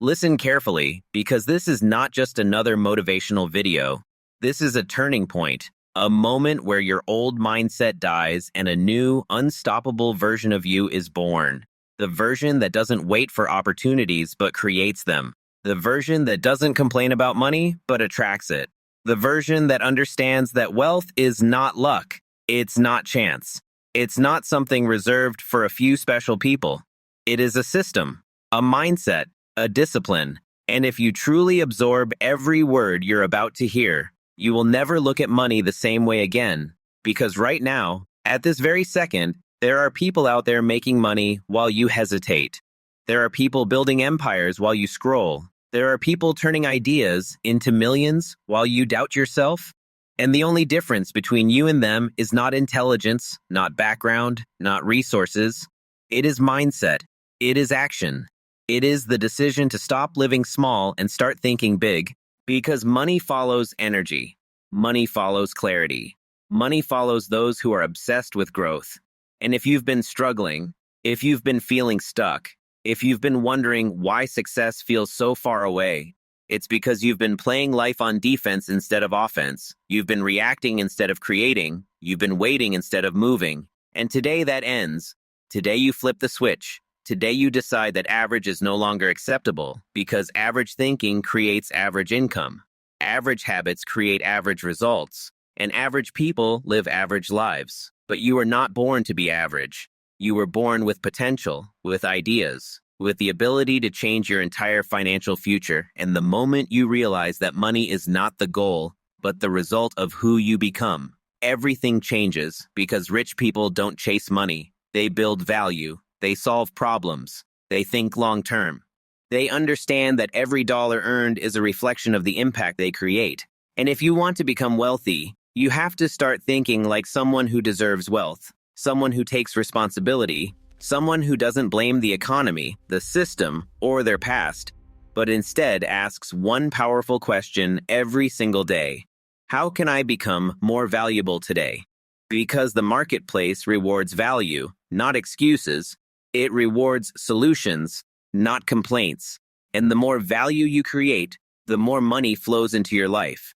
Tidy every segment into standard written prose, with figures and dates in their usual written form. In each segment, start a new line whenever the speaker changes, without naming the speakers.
Listen carefully, because this is not just another motivational video. This is a turning point, a moment where your old mindset dies and a new, unstoppable version of you is born. The version that doesn't wait for opportunities but creates them. The version that doesn't complain about money but attracts it. The version that understands that wealth is not luck. It's not chance. It's not something reserved for a few special people. It is a system, a mindset, a discipline. And if you truly absorb every word you're about to hear, you will never look at money the same way again. Because right now, at this very second, there are people out there making money while you hesitate. There are people building empires while you scroll. There are people turning ideas into millions while you doubt yourself. And the only difference between you and them is not intelligence, not background, not resources. It is mindset. It is action. It is the decision to stop living small and start thinking big. Because money follows energy. Money follows clarity. Money follows those who are obsessed with growth. And if you've been struggling, if you've been feeling stuck, if you've been wondering why success feels so far away, it's because you've been playing life on defense instead of offense. You've been reacting instead of creating. You've been waiting instead of moving. And today that ends. Today you flip the switch. Today you decide that average is no longer acceptable because average thinking creates average income. Average habits create average results. And average people live average lives. But you were not born to be average. You were born with potential, with ideas, with the ability to change your entire financial future. And the moment you realize that money is not the goal, but the result of who you become, everything changes because rich people don't chase money. They build value. They solve problems. They think long term. They understand that every dollar earned is a reflection of the impact they create. And if you want to become wealthy, you have to start thinking like someone who deserves wealth, someone who takes responsibility, someone who doesn't blame the economy, the system, or their past, but instead asks one powerful question every single day. How can I become more valuable today? Because the marketplace rewards value, not excuses. It rewards solutions, not complaints. And the more value you create, the more money flows into your life.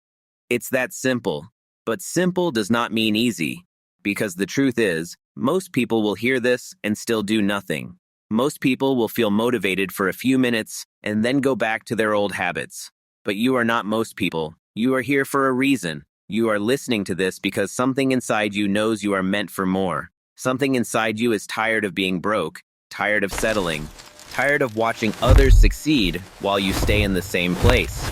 It's that simple. But simple does not mean easy. Because the truth is, most people will hear this and still do nothing. Most people will feel motivated for a few minutes and then go back to their old habits. But you are not most people. You are here for a reason. You are listening to this because something inside you knows you are meant for more. Something inside you is tired of being broke, tired of settling, tired of watching others succeed while you stay in the same place.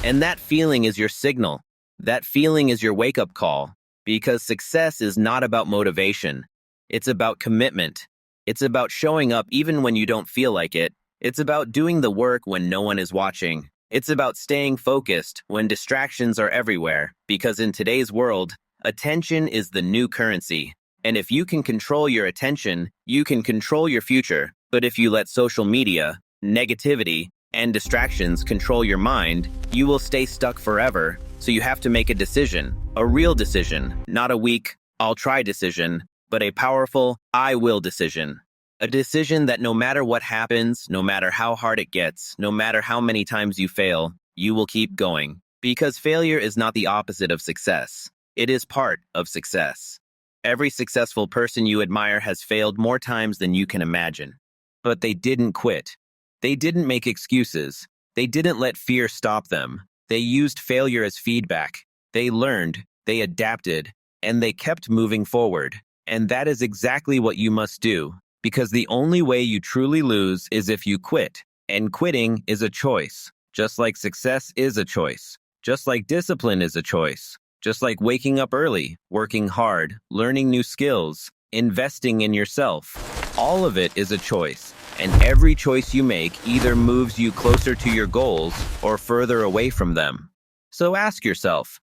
And that feeling is your signal. That feeling is your wake-up call. Because success is not about motivation. It's about commitment. It's about showing up even when you don't feel like it. It's about doing the work when no one is watching. It's about staying focused when distractions are everywhere. Because in today's world, attention is the new currency. And if you can control your attention, you can control your future. But if you let social media, negativity, and distractions control your mind, you will stay stuck forever. So you have to make a decision, a real decision, not a weak, I'll try decision, but a powerful, I will decision. A decision that no matter what happens, no matter how hard it gets, no matter how many times you fail, you will keep going. Because failure is not the opposite of success. It is part of success. Every successful person you admire has failed more times than you can imagine. But they didn't quit. They didn't make excuses. They didn't let fear stop them. They used failure as feedback. They learned, they adapted, and they kept moving forward. And that is exactly what you must do. Because the only way you truly lose is if you quit. And quitting is a choice. Just like success is a choice. Just like discipline is a choice. Just like waking up early, working hard, learning new skills, investing in yourself. All of it is a choice. And every choice you make either moves you closer to your goals or further away from them. So ask yourself,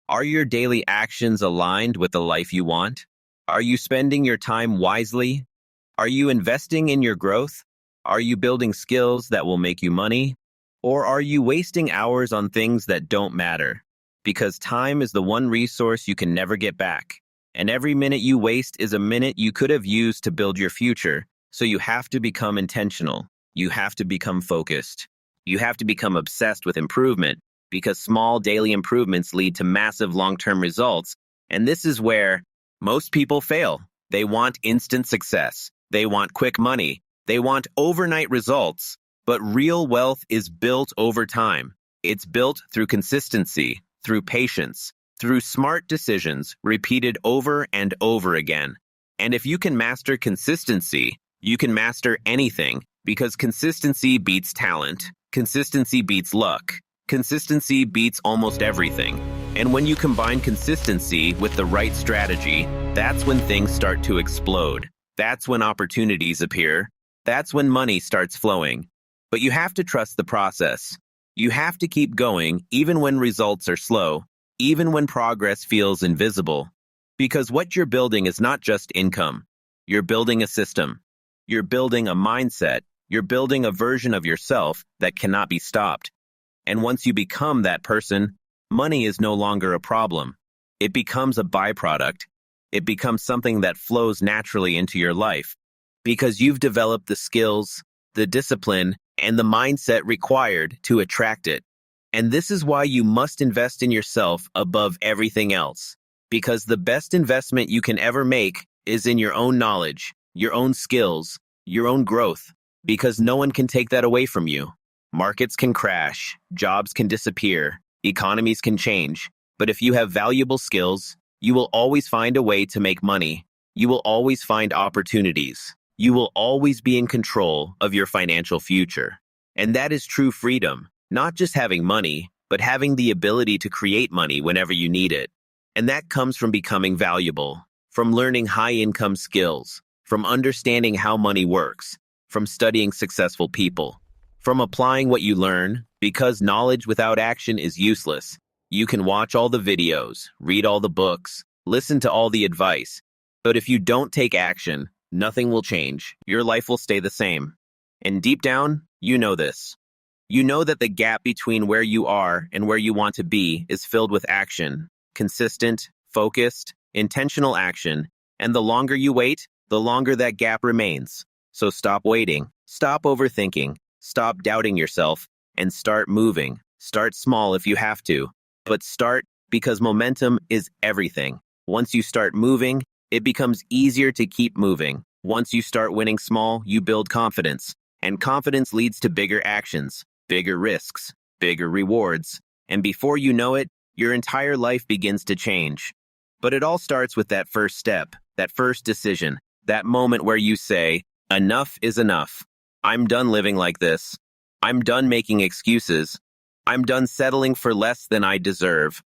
are your daily actions aligned with the life you want? Are you spending your time wisely? Are you investing in your growth? Are you building skills that will make you money? Or are you wasting hours on things that don't matter? Because time is the one resource you can never get back. And every minute you waste is a minute you could have used to build your future. So you have to become intentional. You have to become focused. You have to become obsessed with improvement because small daily improvements lead to massive long-term results. And this is where most people fail. They want instant success. They want quick money. They want overnight results. But real wealth is built over time. It's built through consistency, through patience, through smart decisions repeated over and over again. And if you can master consistency, you can master anything because consistency beats talent. Consistency beats luck. Consistency beats almost everything. And when you combine consistency with the right strategy, that's when things start to explode. That's when opportunities appear. That's when money starts flowing. But you have to trust the process. You have to keep going even when results are slow, even when progress feels invisible. Because what you're building is not just income. You're building a system. You're building a mindset. You're building a version of yourself that cannot be stopped. And once you become that person, money is no longer a problem. It becomes a byproduct. It becomes something that flows naturally into your life because you've developed the skills, the discipline, and the mindset required to attract it. And this is why you must invest in yourself above everything else. Because the best investment you can ever make is in your own knowledge, your own skills, your own growth. Because no one can take that away from you. Markets can crash, jobs can disappear, economies can change. But if you have valuable skills, you will always find a way to make money. You will always find opportunities. You will always be in control of your financial future. And that is true freedom, not just having money, but having the ability to create money whenever you need it. And that comes from becoming valuable, from learning high-income skills, from understanding how money works, from studying successful people, from applying what you learn, because knowledge without action is useless. You can watch all the videos, read all the books, listen to all the advice, but if you don't take action, nothing will change. Your life will stay the same. And deep down, you know this. You know that the gap between where you are and where you want to be is filled with action, consistent, focused, intentional action, and the longer you wait, the longer that gap remains. So stop waiting, stop overthinking, stop doubting yourself, and start moving. Start small if you have to, but start because momentum is everything. Once you start moving, it becomes easier to keep moving. Once you start winning small, you build confidence, and confidence leads to bigger actions, bigger risks, bigger rewards, and before you know it, your entire life begins to change. But it all starts with that first step, that first decision, that moment where you say, enough is enough. I'm done living like this. I'm done making excuses. I'm done settling for less than I deserve.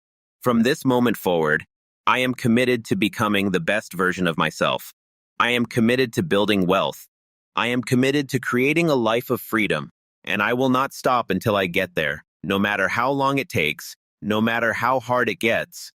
From this moment forward, I am committed to becoming the best version of myself. I am committed to building wealth. I am committed to creating a life of freedom, and I will not stop until I get there, no matter how long it takes, no matter how hard it gets.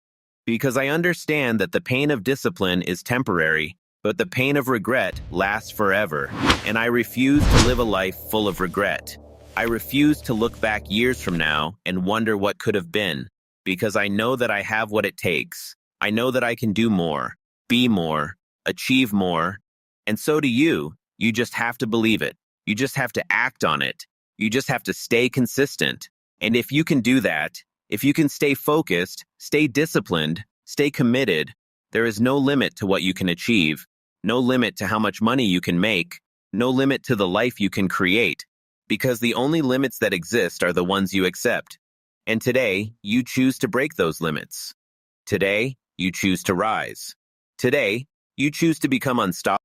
Because I understand that the pain of discipline is temporary, but the pain of regret lasts forever, and I refuse to live a life full of regret. I refuse to look back years from now and wonder what could have been, because I know that I have what it takes. I know that I can do more, be more, achieve more, and so do you. You just have to believe it. You just have to act on it. You just have to stay consistent. And if you can do that, if you can stay focused, stay disciplined, stay committed, there is no limit to what you can achieve. No limit to how much money you can make, no limit to the life you can create, because the only limits that exist are the ones you accept. And today, you choose to break those limits. Today, you choose to rise. Today, you choose to become unstoppable.